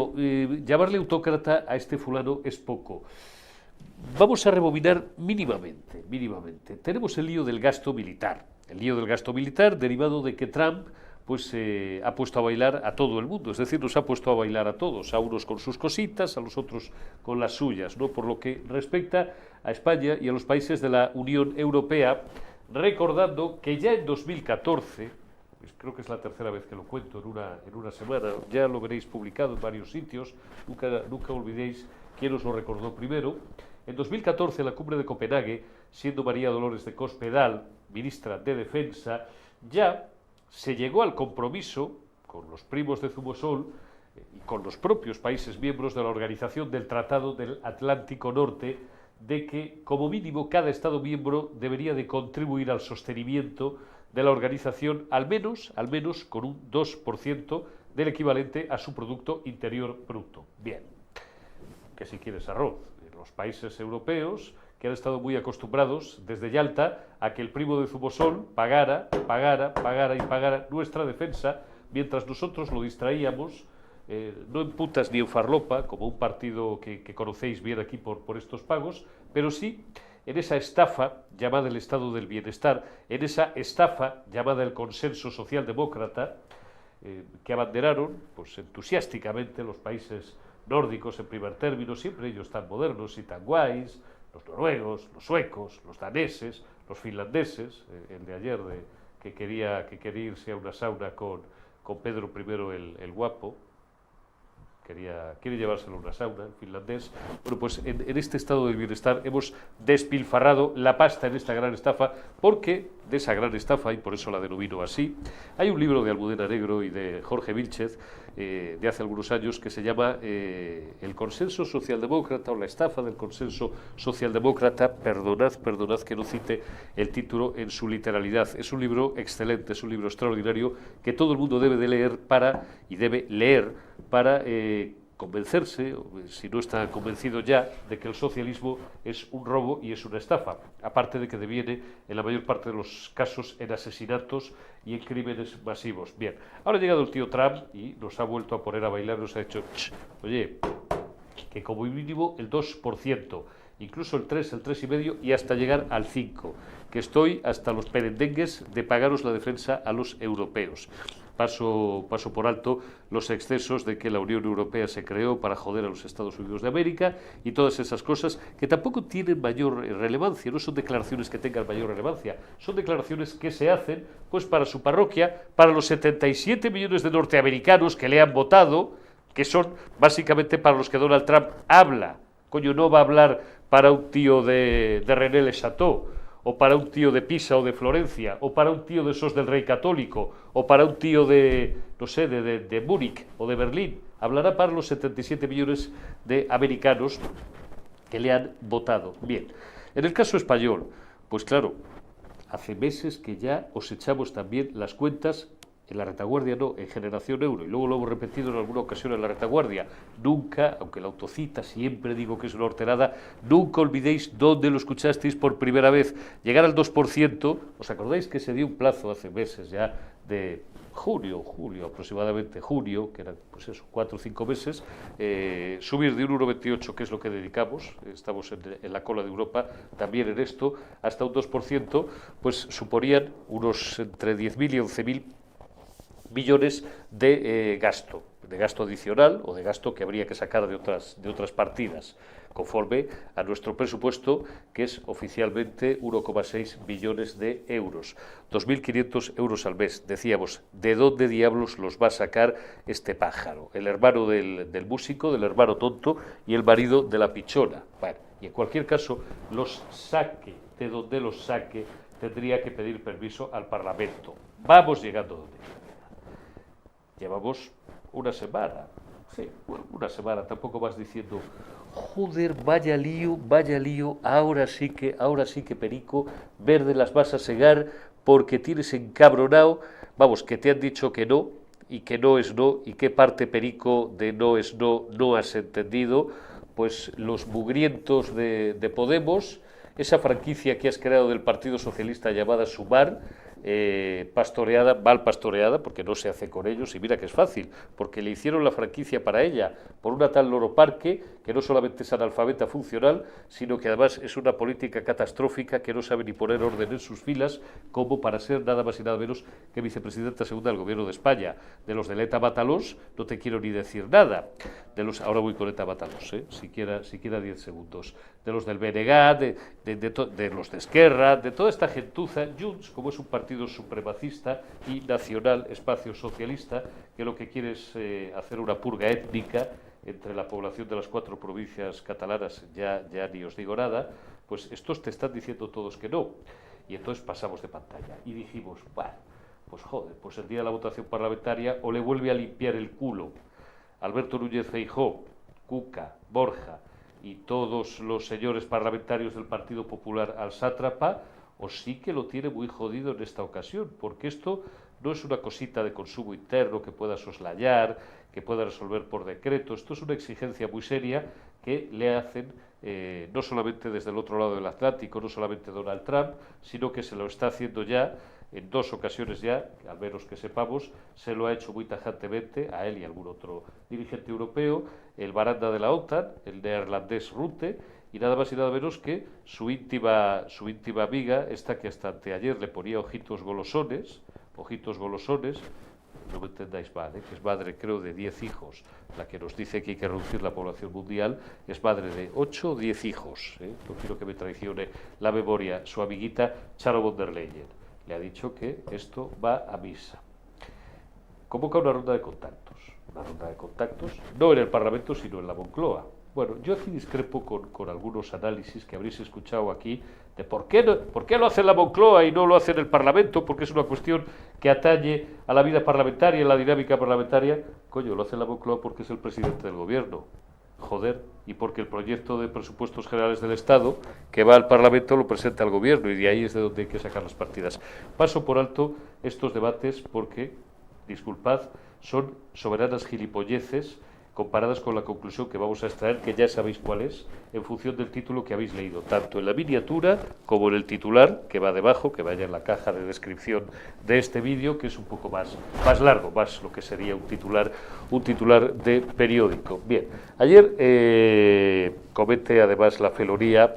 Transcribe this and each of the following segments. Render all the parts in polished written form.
Primero, llamarle autócrata a este fulano es poco. Vamos a rebobinar mínimamente. Tenemos el lío del gasto militar. El lío del gasto militar derivado de que Trump pues ha puesto a bailar a todo el mundo, es decir, nos ha puesto a bailar a todos, a unos con sus cositas, a los otros con las suyas, ¿no? Por lo que respecta a España y a los países de la Unión Europea, recordando que ya en 2014, pues creo que es la tercera vez que lo cuento en una semana, ya lo veréis publicado en varios sitios, nunca olvidéis quién os lo recordó primero. En 2014, en la cumbre de Copenhague, siendo María Dolores de Cospedal ministra de Defensa, ya se llegó al compromiso con los primos de Zumosol y con los propios países miembros de la Organización del Tratado del Atlántico Norte de que, como mínimo, cada Estado miembro debería de contribuir al sostenimiento de la organización al menos con un 2% del equivalente a su Producto Interior Bruto. Bien, que si quieres arroz. Los países europeos que han estado muy acostumbrados desde Yalta a que el primo de Zumosol pagara nuestra defensa, mientras nosotros lo distraíamos, no en putas ni en farlopa, como un partido que conocéis bien aquí por estos pagos, pero sí en esa estafa llamada el Estado del Bienestar, en esa estafa llamada el consenso socialdemócrata, que abanderaron pues, entusiásticamente los países nórdicos en primer término, siempre ellos tan modernos y tan guays, los noruegos, los suecos, los daneses, los finlandeses, el de ayer que quería irse a una sauna con Pedro I el guapo, quiere llevárselo a una sauna, el finlandés. Bueno, pues en este estado del bienestar hemos despilfarrado la pasta en esta gran estafa, porque de esa gran estafa, y por eso la denomino así, hay un libro de Almudena Negro y de Jorge Vilchez, de hace algunos años, que se llama El consenso socialdemócrata o la estafa del consenso socialdemócrata. Perdonad que no cite el título en su literalidad. Es un libro excelente, es un libro extraordinario que todo el mundo debe de leer para convencerse, si no está convencido ya, de que el socialismo es un robo y es una estafa, aparte de que deviene en la mayor parte de los casos en asesinatos y en crímenes masivos. Bien, ahora ha llegado el tío Trump y nos ha vuelto a poner a bailar, nos ha dicho, oye, que como mínimo el 2%, incluso el 3, el 3,5% y hasta llegar al 5%, que estoy hasta los perendengues de pagaros la defensa a los europeos. Paso por alto los excesos de que la Unión Europea se creó para joder a los Estados Unidos de América y todas esas cosas que tampoco tienen mayor relevancia, no son declaraciones que tengan mayor relevancia, son declaraciones que se hacen pues para su parroquia, para los 77 millones de norteamericanos que le han votado, que son básicamente para los que Donald Trump habla. Coño, no va a hablar para un tío de René Le Chateau, o para un tío de Pisa o de Florencia, o para un tío de esos del Rey Católico, o para un tío de, no sé, de Múnich o de Berlín. Hablará para los 77 millones de americanos que le han votado. Bien, en el caso español, pues claro, hace meses que ya os echamos también las cuentas. En la retaguardia no, en Generación Euro, y luego lo hemos repetido en alguna ocasión en la retaguardia. Nunca, aunque la autocita siempre digo que es una horterada, nunca olvidéis dónde lo escuchasteis por primera vez. Llegar al 2%, ¿os acordáis que se dio un plazo hace meses ya de julio aproximadamente, que eran pues eso, 4 o 5 meses, subir de un 1,28, que es lo que dedicamos, estamos en la cola de Europa también en esto, hasta un 2%, pues suponían unos entre 10.000 y 11.000 millones de gasto adicional o de gasto que habría que sacar de otras partidas, conforme a nuestro presupuesto, que es oficialmente 1,6 billones de euros, 2.500 euros al mes. Decíamos, ¿de dónde diablos los va a sacar este pájaro? El hermano del músico, del hermano tonto y el marido de la pichona. Bueno, y en cualquier caso, los saque, de donde los saque, tendría que pedir permiso al Parlamento. Vamos llegando donde llevamos una semana, tampoco vas diciendo, joder, vaya lío, ahora sí que Perico, verde las vas a segar porque tienes encabronado, vamos, que te han dicho que no, y que no es no, y qué parte, Perico, de no es no has entendido. Pues los mugrientos de Podemos, esa franquicia que has creado del Partido Socialista llamada Sumar, pastoreada, mal pastoreada, porque no se hace con ellos, y mira que es fácil, porque le hicieron la franquicia para ella por una tal Loro Parque, que no solamente es analfabeta funcional, sino que además es una política catastrófica que no sabe ni poner orden en sus filas, como para ser nada más y nada menos que vicepresidenta segunda del Gobierno de España. De los de Leta Batalos no te quiero ni decir nada. De los, ahora voy con Leta Batalos, siquiera 10 segundos. De los del BNG, de los de Esquerra, de toda esta gentuza. Junts, como es un partido supremacista y nacional, espacio socialista, que lo que quiere es hacer una purga étnica entre la población de las 4 provincias catalanas, ya ni os digo nada, pues estos te están diciendo todos que no. Y entonces pasamos de pantalla y dijimos, bueno, pues joder, pues el día de la votación parlamentaria o le vuelve a limpiar el culo Alberto Núñez Feijóo, Cuca, Borja y todos los señores parlamentarios del Partido Popular al sátrapa, o sí que lo tiene muy jodido en esta ocasión, porque esto no es una cosita de consumo interno que pueda soslayar, que pueda resolver por decreto. Esto es una exigencia muy seria que le hacen no solamente desde el otro lado del Atlántico, no solamente Donald Trump, sino que se lo está haciendo ya en 2 ocasiones ya, al menos que sepamos, se lo ha hecho muy tajantemente a él y a algún otro dirigente europeo, el baranda de la OTAN, el neerlandés Rutte, y nada más y nada menos que su íntima amiga, esta que hasta anteayer le ponía ojitos golosones, no me entendáis mal, que es madre, creo, de 10 hijos, la que nos dice que hay que reducir la población mundial, es madre de 8 o 10 hijos, no quiero que me traicione la memoria, su amiguita Charo von der Leyen. Le ha dicho que esto va a misa. Convoca una ronda de contactos, no en el Parlamento, sino en la Moncloa. Bueno, yo aquí discrepo con algunos análisis que habréis escuchado aquí de por qué lo hace en la Moncloa y no lo hace en el Parlamento, porque es una cuestión que atañe a la vida parlamentaria, a la dinámica parlamentaria. Coño, lo hace en la Moncloa porque es el presidente del Gobierno. Joder, y porque el proyecto de presupuestos generales del Estado que va al Parlamento lo presenta el Gobierno y de ahí es de donde hay que sacar las partidas. Paso por alto estos debates porque, disculpad, son soberanas gilipolleces comparadas con la conclusión que vamos a extraer, que ya sabéis cuál es, en función del título que habéis leído, tanto en la miniatura como en el titular, que va debajo, que vaya en la caja de descripción de este vídeo, que es un poco más largo, más lo que sería un titular de periódico. Bien, ayer comenté además la felonía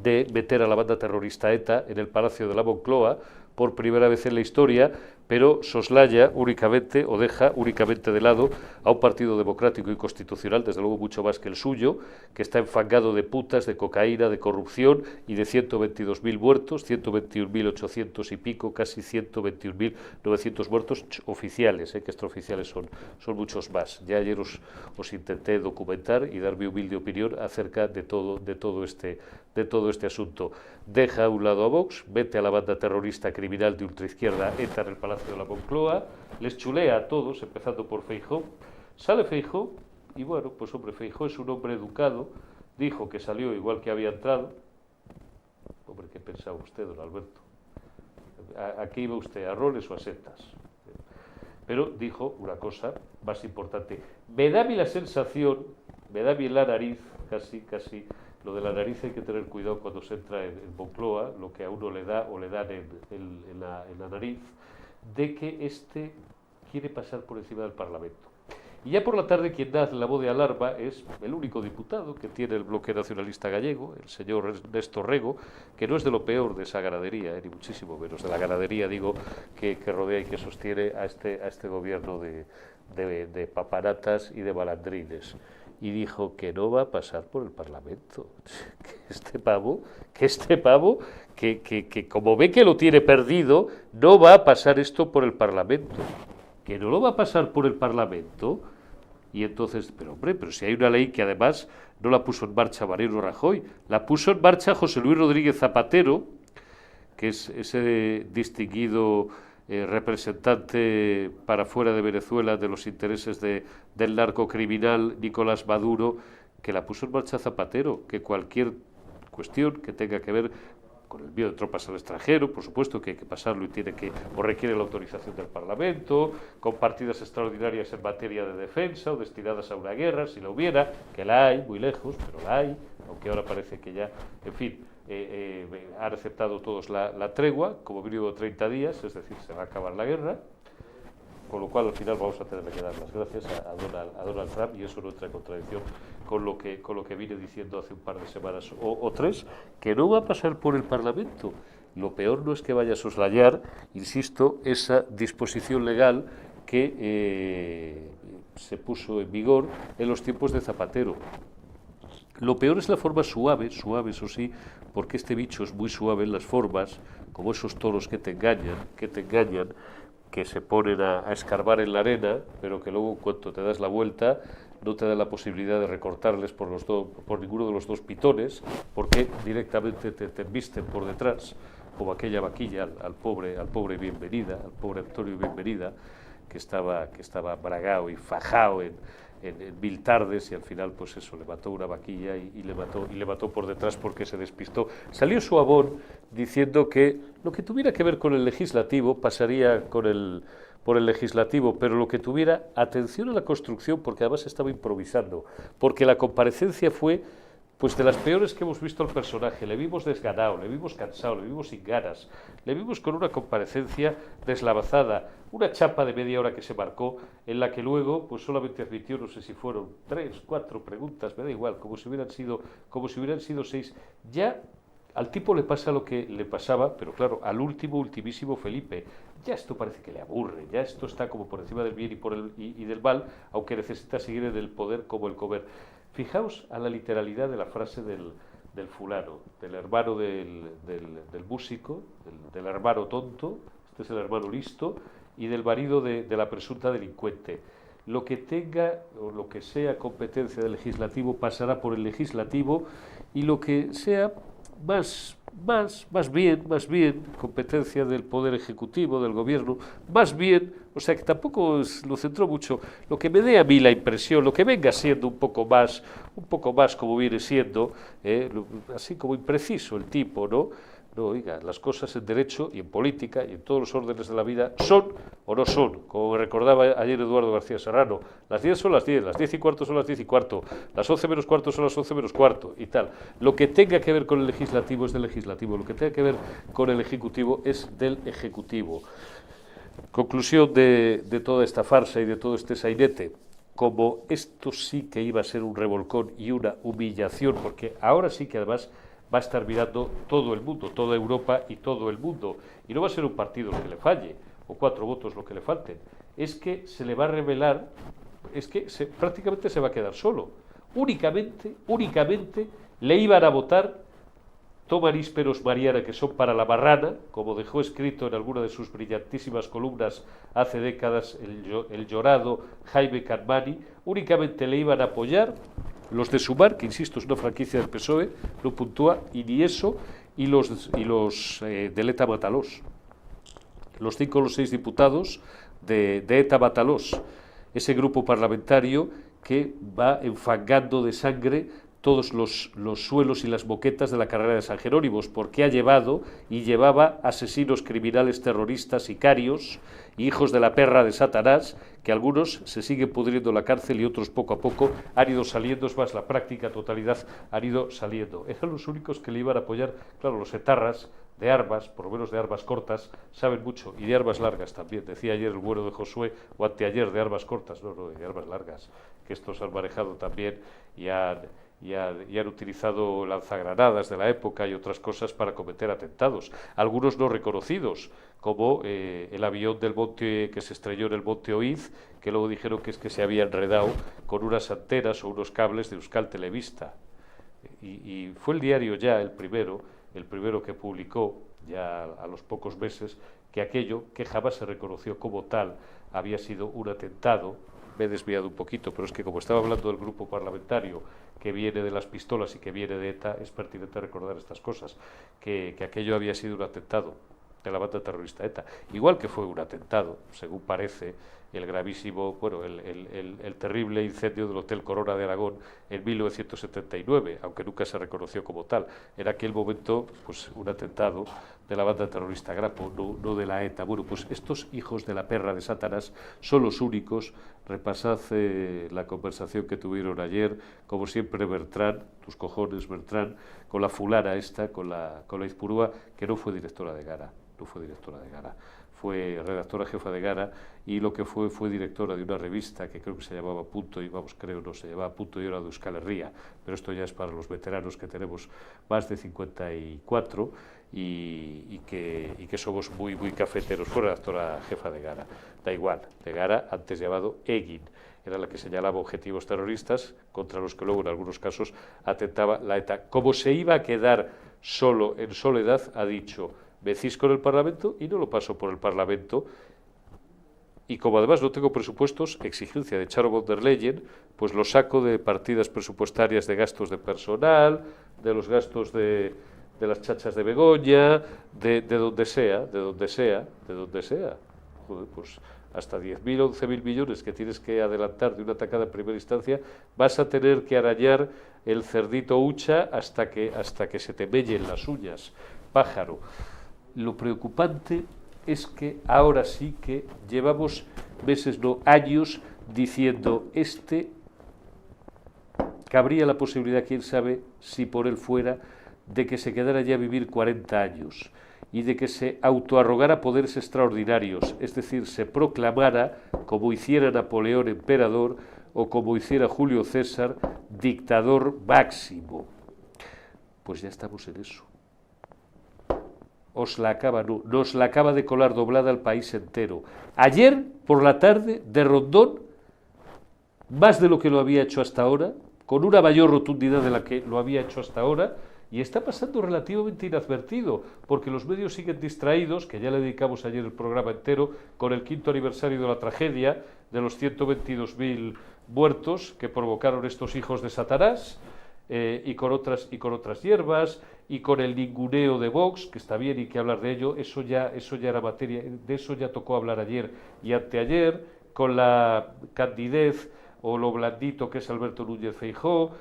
de meter a la banda terrorista ETA en el Palacio de la Moncloa por primera vez en la historia, pero soslaya únicamente o deja únicamente de lado a un partido democrático y constitucional, desde luego mucho más que el suyo, que está enfangado de putas, de cocaína, de corrupción y de 122.000 muertos, 121.800 y pico, casi 121.900 muertos oficiales, que extraoficiales son muchos más. Ya ayer os intenté documentar y dar mi humilde opinión acerca de todo este asunto. Deja a un lado a Vox, mete a la banda terrorista criminal de ultraizquierda ETA en el Palacio de la Moncloa, les chulea a todos, empezando por Feijóo. Sale Feijóo, y bueno, pues hombre, Feijóo es un hombre educado, dijo que salió igual que había entrado. Hombre, ¿qué pensaba usted, don Alberto? ¿A qué iba usted? ¿A roles o a setas? Pero dijo una cosa más importante. Me da a mí la sensación, me da a mí en la nariz, casi, lo de la nariz hay que tener cuidado cuando se entra en Moncloa, lo que a uno le da o le dan en la nariz, de que este quiere pasar por encima del Parlamento. Y ya por la tarde quien da la voz de alarma es el único diputado que tiene el bloque nacionalista gallego, el señor Néstor Rego, que no es de lo peor de esa ganadería, ni muchísimo menos de la ganadería, digo, que rodea y que sostiene a este gobierno de papanatas y de balandrines. Y dijo que no va a pasar por el Parlamento. Que este pavo, que como ve que lo tiene perdido, no va a pasar esto por el Parlamento. Que no lo va a pasar por el Parlamento. Y entonces, pero hombre, pero si hay una ley que además no la puso en marcha Mariano Rajoy, la puso en marcha José Luis Rodríguez Zapatero, que es ese distinguido representante para fuera de Venezuela de los intereses del narcocriminal Nicolás Maduro, que la puso en marcha Zapatero, que cualquier cuestión que tenga que ver con el envío de tropas al extranjero, por supuesto que hay que pasarlo y requiere la autorización del Parlamento, con partidas extraordinarias en materia de defensa o destinadas a una guerra, si la hubiera, que la hay, muy lejos, pero la hay, aunque ahora parece que ya, en fin, han aceptado todos la tregua, como mínimo 30 días, es decir, se va a acabar la guerra, con lo cual al final vamos a tener que dar las gracias a Donald Trump, y eso no entra en contradicción con lo que vine diciendo hace un par de semanas o tres, que no va a pasar por el Parlamento. Lo peor no es que vaya a soslayar, insisto, esa disposición legal que se puso en vigor en los tiempos de Zapatero. Lo peor es la forma suave, eso sí, porque este bicho es muy suave en las formas, como esos toros que te engañan, que se ponen a escarbar en la arena, pero que luego, cuando te das la vuelta, no te da la posibilidad de recortarles por ninguno de los dos pitones, porque directamente te embisten por detrás, como aquella vaquilla al pobre Bienvenida, al pobre Antonio Bienvenida, que estaba bragao y fajao en 1000 tardes, y al final pues eso, le mató una vaquilla y le mató por detrás porque se despistó. Salió Suabón diciendo que lo que tuviera que ver con el legislativo pasaría por el legislativo, pero lo que tuviera, atención a la construcción, porque además estaba improvisando, porque la comparecencia fue pues de las peores que hemos visto al personaje. Le vimos desganado, le vimos cansado, le vimos sin ganas, le vimos con una comparecencia deslavazada, una chapa de media hora que se marcó, en la que luego pues solamente admitió, no sé si fueron 3, 4 preguntas, me da igual, como si hubieran sido 6. Ya al tipo le pasa lo que le pasaba, pero claro, al ultimísimo Felipe. Ya esto parece que le aburre, ya esto está como por encima del bien y del mal, aunque necesita seguir en el poder como el comer. Fijaos a la literalidad de la frase del fulano, del hermano del músico, del hermano tonto, este es el hermano listo, y del marido de la presunta delincuente. Lo que tenga o lo que sea competencia del legislativo pasará por el legislativo, y lo que sea más bien competencia del poder ejecutivo, del gobierno, más bien, o sea que tampoco lo centró mucho. Lo que me dé a mí la impresión, lo que venga siendo un poco más como viene siendo, así como impreciso el tipo, ¿no? No, oiga, las cosas en derecho y en política y en todos los órdenes de la vida son o no son. Como me recordaba ayer Eduardo García Serrano, las 10 son las 10, las 10 y cuarto son las 10 y cuarto, las 11 menos cuarto son las 11 menos cuarto y tal. Lo que tenga que ver con el legislativo es del legislativo, lo que tenga que ver con el ejecutivo es del ejecutivo. Conclusión de toda esta farsa y de todo este sainete. Como esto sí que iba a ser un revolcón y una humillación, porque ahora sí que además va a estar mirando todo el mundo, toda Europa y todo el mundo. Y no va a ser un partido lo que le falle, o 4 votos lo que le falten. Es que se le va a revelar, es que prácticamente se va a quedar solo. Únicamente le iban a votar tomarísperos Mariana, que son para la marrana, como dejó escrito en alguna de sus brillantísimas columnas hace décadas el llorado Jaime Canmani. Únicamente le iban a apoyar los de Sumar, que insisto es una franquicia del PSOE, no puntúa, y ni eso, y los del ETA Matalós, los 5 o los 6 diputados de ETA Matalós, ese grupo parlamentario que va enfangando de sangre todos los suelos y las moquetas de la carrera de San Jerónimo, porque ha llevado y llevaba asesinos, criminales, terroristas, sicarios, hijos de la perra de Satanás, que algunos se siguen pudriendo en la cárcel y otros poco a poco han ido saliendo, es más, la práctica totalidad han ido saliendo. Eran los únicos que le iban a apoyar. Claro, los etarras de armas, por lo menos de armas cortas, saben mucho, y de armas largas también. Decía ayer el bueno de Josué, o anteayer, de armas cortas, no, de armas largas, que estos han manejado también y han utilizado lanzagranadas de la época y otras cosas para cometer atentados, algunos no reconocidos, como el avión del monte que se estrelló en el monte Oiz, que luego dijeron que es que se había enredado con unas antenas o unos cables de Euskal Telebista. Y fue el diario Ya el primero que publicó, ya a los pocos meses, que aquello, que jamás se reconoció como tal, había sido un atentado. Me he desviado un poquito, pero es que como estaba hablando del grupo parlamentario que viene de las pistolas y que viene de ETA, es pertinente recordar estas cosas, que aquello había sido un atentado de la banda terrorista ETA, igual que fue un atentado, según parece, el gravísimo, bueno, el terrible incendio del Hotel Corona de Aragón en 1979, aunque nunca se reconoció como tal. En aquel momento, pues un atentado de la banda terrorista Grapo, no de la ETA. Bueno, pues estos hijos de la perra de Satanás son los únicos. Repasad la conversación que tuvieron ayer, como siempre Bertrán, tus cojones Bertrán, con la fulana esta, con la Izpurúa, que no fue directora de Gara, no fue directora de Gara, fue redactora jefa de Gara, y lo que fue directora de una revista que creo que se llamaba Punto, y vamos, creo no, se llamaba Punto y Hora de Euskal Herria, pero esto ya es para los veteranos que tenemos más de 54 y que somos muy cafeteros. Fue redactora jefa de Gara, da igual, de Gara, antes llamado Egin, era la que señalaba objetivos terroristas contra los que luego en algunos casos atentaba la ETA. Como se iba a quedar solo, en soledad, ha dicho: me cis con el Parlamento y no lo paso por el Parlamento, y como además no tengo presupuestos, exigencia de Charo von der Leyen, pues lo saco de partidas presupuestarias de gastos de personal, de los gastos de las chachas de Begoña, de donde sea, de donde sea. Joder, pues hasta 10.000 o 11.000 millones que tienes que adelantar de una atacada en primera instancia, vas a tener que arañar el cerdito hucha hasta que se te mellen las uñas, pájaro. Lo preocupante es que ahora sí que llevamos meses, no años, diciendo cabría la posibilidad, quién sabe, si por él fuera, de que se quedara ya a vivir 40 años y de que se autoarrogara poderes extraordinarios, es decir, se proclamara, como hiciera Napoleón emperador o como hiciera Julio César, dictador máximo. Pues ya estamos en eso. Nos la acaba de colar doblada al país entero. Ayer, por la tarde, de Rondón, más de lo que lo había hecho hasta ahora, con una mayor rotundidad de la que lo había hecho hasta ahora, y está pasando relativamente inadvertido, porque los medios siguen distraídos, que ya le dedicamos ayer el programa entero, con el 5º aniversario de la tragedia, de los 122.000 muertos que provocaron estos hijos de Satanás, y con otras hierbas, y con el ninguneo de Vox, que está bien y que hablar de ello, eso ya era materia, de eso ya tocó hablar ayer y anteayer, con la candidez o lo blandito que es Alberto Núñez Feijóo,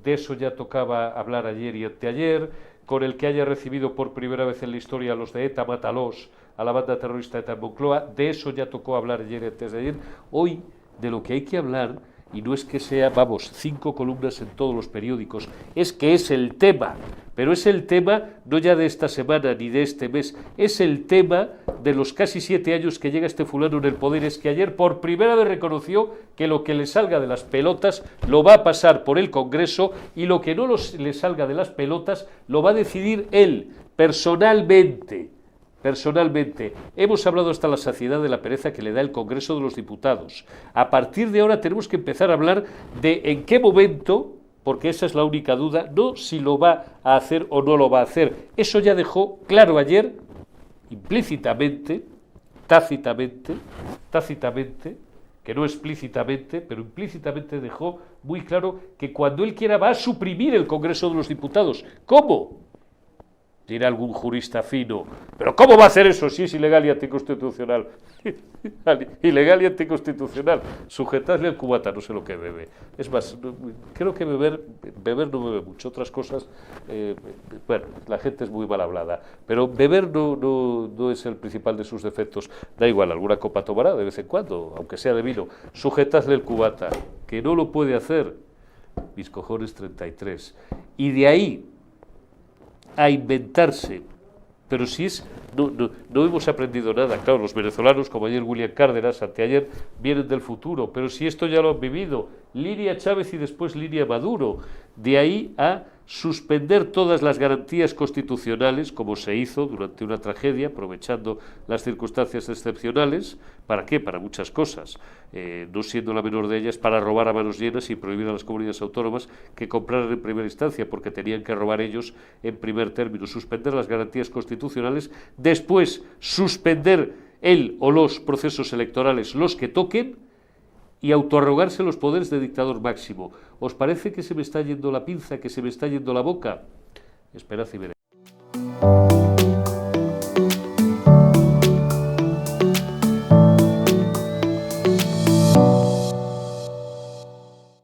de eso ya tocaba hablar ayer y anteayer, con el que haya recibido por primera vez en la historia a los de ETA, mátalos, a la banda terrorista ETA en Moncloa, de eso ya tocó hablar ayer y antes de ayer. Hoy, de lo que hay que hablar, y no es que sea, 5 columnas en todos los periódicos, es que es el tema, pero es el tema no ya de esta semana ni de este mes, es el tema de los casi 7 años que lleva este fulano en el poder. Es que ayer por primera vez reconoció que lo que le salga de las pelotas lo va a pasar por el Congreso, y lo que no le salga de las pelotas lo va a decidir él, personalmente. Hemos hablado hasta la saciedad de la pereza que le da el Congreso de los Diputados. A partir de ahora tenemos que empezar a hablar de en qué momento, porque esa es la única duda, no si lo va a hacer o no lo va a hacer. Eso ya dejó claro ayer, implícitamente, tácitamente, que no explícitamente, pero implícitamente dejó muy claro que cuando él quiera va a suprimir el Congreso de los Diputados. ¿Cómo? Dirá algún jurista fino, ¿pero cómo va a hacer eso si es ilegal y anticonstitucional? Ilegal y anticonstitucional. Sujetadle al cubata, no sé lo que bebe. Es más, creo que beber no bebe mucho. Otras cosas, bueno, la gente es muy mal hablada, pero beber no es el principal de sus defectos. Da igual, alguna copa tomará de vez en cuando, aunque sea de vino. Sujetadle el cubata, que no lo puede hacer. Mis cojones 33. Y de ahí a inventarse, pero si es, no hemos aprendido nada. Claro, los venezolanos, como ayer William Cárdenas, anteayer, vienen del futuro, pero si esto ya lo han vivido, línea Chávez y después línea Maduro, de ahí a suspender todas las garantías constitucionales, como se hizo durante una tragedia, aprovechando las circunstancias excepcionales. ¿Para qué? Para muchas cosas, no siendo la menor de ellas para robar a manos llenas y prohibir a las comunidades autónomas que compraran en primera instancia, porque tenían que robar ellos en primer término. Suspender las garantías constitucionales, después suspender el o los procesos electorales, los que toquen, y autoarrogarse los poderes de dictador máximo. ¿Os parece que se me está yendo la pinza, que se me está yendo la boca? Esperad y veréis.